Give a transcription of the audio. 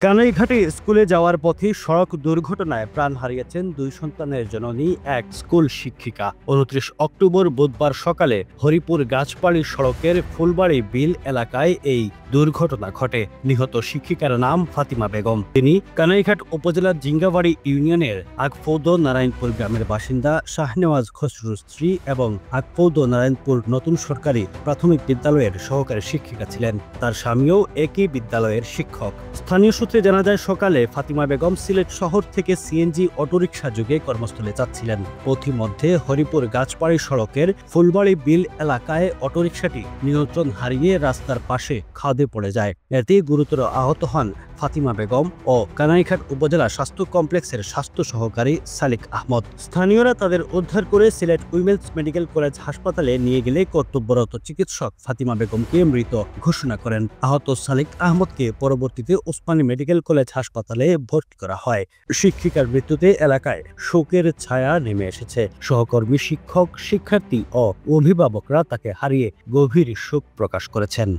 কানাইঘাটে স্কুলে যাওয়ার পথে সড়ক দুর্ঘটনায় প্রাণ হারিয়েছেন দুই সন্তানের জননী এক স্কুল শিক্ষিকা। ২৯ অক্টোবর বুধবার সকালে হরিপুর গাছপাড়ি সড়কের ফুলবাড়ি বিল এলাকায় এই দুর্ঘটনা ঘটে। নিহত শিক্ষিকার নাম ফাতিমা বেগম। তিনি কানাইঘাট উপজেলার জিঙ্গাবাড়ি ইউনিয়নের আকফৌদ নারায়ণপুর গ্রামের বাসিন্দা শাহনেওয়াজ খসরুর স্ত্রী এবং আকফৌদ নারায়ণপুর নতুন সরকারি প্রাথমিক বিদ্যালয়ের সহকারী শিক্ষিকা ছিলেন। তার স্বামীও একই বিদ্যালয়ের শিক্ষক। স্থানীয় সূত্রে জানা যায়, সকালে ফাতিমা বেগম সিলেট শহর থেকে সিএনজি অটোরিকশা যোগে কর্মস্থলে যাচ্ছিলেন। পথিমধ্যে হরিপুর গাছপাড়ি সড়কের ফুলবাড়ি বিল এলাকায় অটোরিকশাটি নিয়ন্ত্রণ হারিয়ে রাস্তার পাশে খাদে পড়ে যায়। এতে গুরুতর আহত হন ফাতিমা বেগম ও কানাইঘাট উপজেলা স্বাস্থ্য কমপ্লেক্সের স্বাস্থ্য সহকারী সালিক আহমদ। স্থানীয়রা তাদের উদ্ধার করে সিলেট উইমেন্স মেডিকেল কলেজ হাসপাতালে নিয়ে গেলে কর্তব্যরত চিকিৎসক ফাতিমা বেগমকে মৃত ঘোষণা করেন। আহত সালিক আহমদকে পরবর্তীতে ওসমানী মেডিকেল কলেজ হাসপাতালে ভর্তি করা হয়। শিক্ষিকার মৃত্যুতে এলাকায় শোকের ছায়া নেমে এসেছে। সহকর্মী শিক্ষক, শিক্ষার্থী ও অভিভাবকরা তাকে হারিয়ে গভীর শোক প্রকাশ করেছেন।